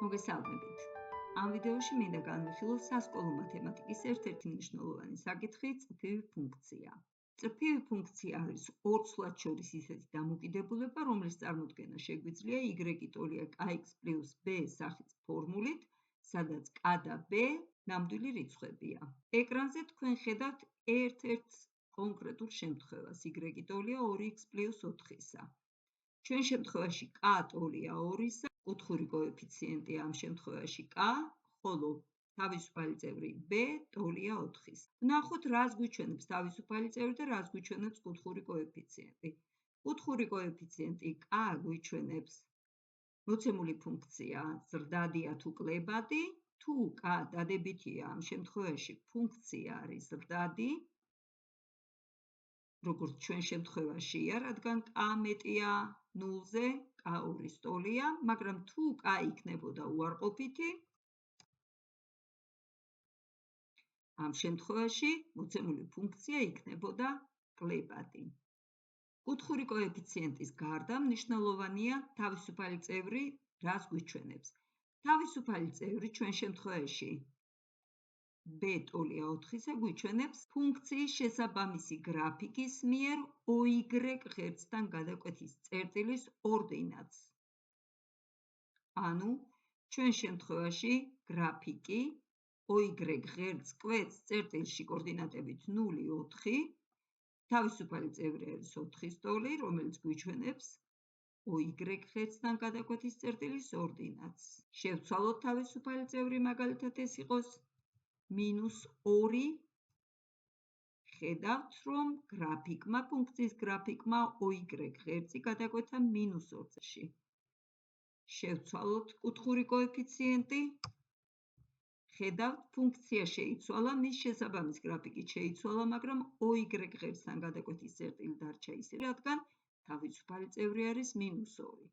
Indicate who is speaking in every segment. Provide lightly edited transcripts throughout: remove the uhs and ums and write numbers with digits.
Speaker 1: მოგესალმებით. ამ ვიდეოში მინდა განვიხილო სასკოლო მათემატიკის ერთ-ერთი მნიშვნელოვანი საკითხი წრფივი ფუნქცია. წრფივი ფუნქცია არის ორ ცვლად შორის ისეთი დამოკიდებულება, რომლის წარმოდგენა შეგვიძლია y ტოლია kx პლუს b სახის ფორმულით, სადაც k და b ნამდვილი რიცხვებია. ეკრანზე თქვენ ხედავთ ერთ-ერთ კონკრეტულ შემთხვევას y ტოლია 2x პლუს 4-ისა. ჩვენ შემთხვევაში k ტოლია 2-ისა, კუთხური კოეფიციენტია ამ შემთხვევაში k, ხოლო თავისუფალი წევრი b ტოლია 4-ის. ვნახოთ, რას გვიჩვენებს თავისუფალი წევრი და რას გვიჩვენებს კუთხური კოეფიციენტი. კუთხური კოეფიციენტი k გვიჩვენებს მოცემული ფუნქცია ზრდადია თუ კლებადი, თუ k დადებითია, ამ შემთხვევაში ფუნქცია არის ზრდადი, როგორც ჩვენ შემთხვევაშია, რადგან k მეტია 0-ზე, k 2-ის ტოლია, მაგრამ თუ k იქნებოდა უარყოფითი, ამ შემთხვევაში მოცემული ფუნქცია იქნებოდა კლებადი. კუთხური კოეფიციენტის გარდა მნიშვნელოვანია თავისუფალი წევრი, რას გვიჩვენებს. თავისუფალი წევრი ჩვენ შემთხვევაში b ტოლია 4-ისა გვიჩვენებს ფუნქციის შესაბამისი გრაფიკის მიერ OY ღერძთან გადაკვეთის წერტილის ორდინატს. ანუ ჩვენ შემთხვევაში გრაფიკი OY ღერძს კვეთს წერტილში კოორდინატებით 0, 4, თავისუფალი წევრი არის 4-ის ტოლი, რომელიც გვიჩვენებს OY ღერძთან გადაკვეთის წერტილის ორდინატს. შევცვალოთ თავისუფალი წევრი, მაგალითად ეს იყოს -2. ხედავთ, რომ ფუნქციის გრაფიკმა OY ღერძი გადაკვეთა -2-ში. შევცვალოთ კუთხური კოეფიციენტი. ხედავთ, ფუნქცია შეიცვალა, მის შესაბამის გრაფიკით შეიცვალა, მაგრამ OY ღერძთან გადაკვეთის წერტილი დარჩა ისე, რადგან თავისუფალი წევრი არის -2.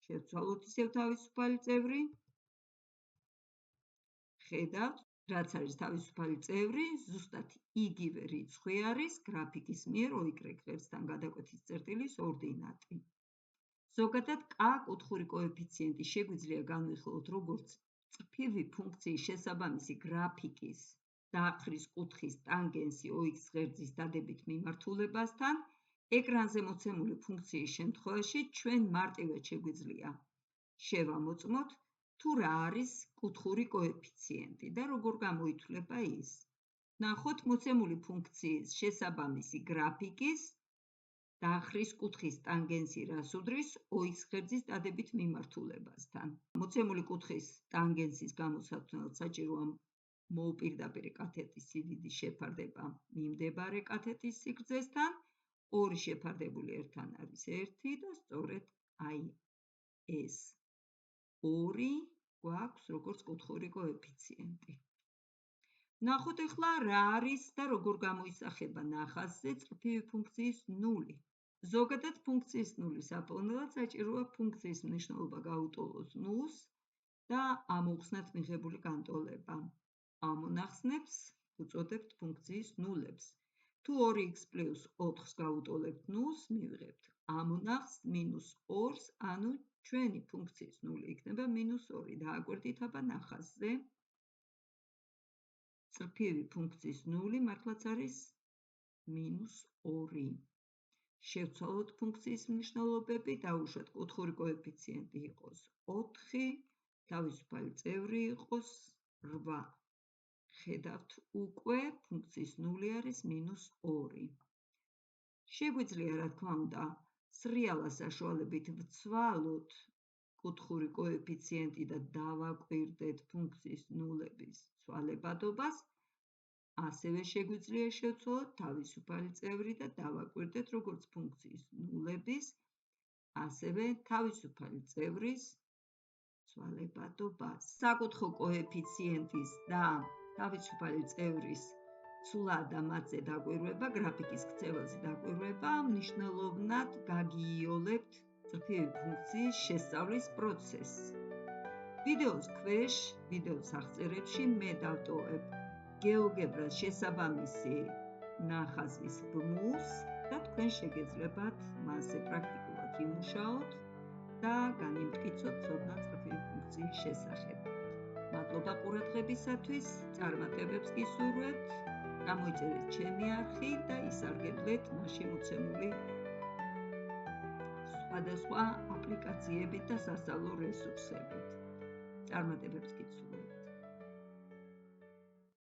Speaker 1: შევცვალოთ ისევ თავისუფალი წევრი. ხედავთ, რაც არის თავისუფალი წევრი, ზუსტად იგივე რიცხვი არის გრაფიკის მიერ OY ღერძთან გადაკვეთის წერტილის ორდინატი. ზოგადად, k კუთხური კოეფიციენტი შეგვიძლია განვიხილოთ როგორც წრფივი ფუნქციის შესაბამისი გრაფიკის დაახრის კუთხის ტანგენსი OX ღერძის დადებით მიმართულებასთან. ეკრანზე მოცემული ფუნქციის შემთხვევაში ჩვენ მარტივად შეგვიძლია შევამოწმოთ, თუ რა არის კუთხური კოეფიციენტი და როგორ გამოითვლება ის. ნახოთ, მოცემული ფუნქციის შესაბამისი გრაფიკის დაახრის კუთხის ტანგენსი რას უდრის OX ღერძის დადებით მიმართულებასთან. მოცემული კუთხის ტანგენსის გამოსათვლელად საჭიროა მოუპირდაპირე კათეტის სიდიდის შეფარდება მიმდებარე კათეტის სიგრძესთან. 2 შეფარდებული ერთთან არის 1 და სწორედ აი ეს 2 გვაქვს როგორც კუთხური კოეფიციენტი. ნახოთ ახლა რა არის და როგორ გამოისახება ნახაზზე წრფივი ფუნქციის ნული. ზოგადად ფუნქციის ნულის აპოვნელად საჭიროა ფუნქციის მნიშვნელობა გაუტოლოს ნულს და ამოუხსნათ მიღებული განტოლება. ამონახსნებს უწოდებთ ფუნქციის ნულებს. თუ 2x პლუს 4-ს გაუტოლებთ ნულს, მივიღებთ ამონახს -2-ს, ანუ ჩვენი ფუნქციის ნული იქნება -2. დააკვირდით აბა ნახაზზე. წრფივი ფუნქციის ნული მართლაც არის -2. შევცვალოთ ფუნქციის მნიშვნელობები, დავუშვათ კუთხური კოეფიციენტი იყოს 4, თავისუფალი წევრი იყოს 8. ხედავთ, უკვე ფუნქციის ნული არის -2. შეგვიძლია, რა თქმა უნდა, სრიალა საშუალებით ვცვალოთ კუთხური კოეფიციენტი და დავაკვირდეთ ფუნქციის ნულების ცვალებადობას. ასევე შეგვიძლია შევცვალოთ თავისუფალი წევრი და დავაკვირდეთ როგორც ფუნქციის ნულების, ასევე თავისუფალი წევრის ცვალებადობას. საკუთხო კოეფიციენტის და თავისუფალი წევრის ცვლა და მათზე დაკვირვება, გრაფიკის ქცევაზე დაკვირვება, მნიშვნელოვნად გაგიოლებთ წრფივი ფუნქციის შესწავლის პროცესს. ვიდეოს ქვეშ, ვიდეოს აღწერებში მე დავტოვებ გეოგებრას შესაბამისი ნახაზის ბმულს და თქვენ შეგეძლებათ მასზე პრაქტიკულად იმუშაოთ და განიმტკიცოთ ცოდნა წრფივი ფუნქციის სურვილის შესახებ. მადლობა ყურადღებისათვის, წარმატებებს გისურვებთ, გამოიწერეთ ჩემი არხი და ისარგებლეთ მასში მოცემული სხვადასხვა აპლიკაციებით და სასწავლო რესურსებით. წარმატებებს გისურვებთ.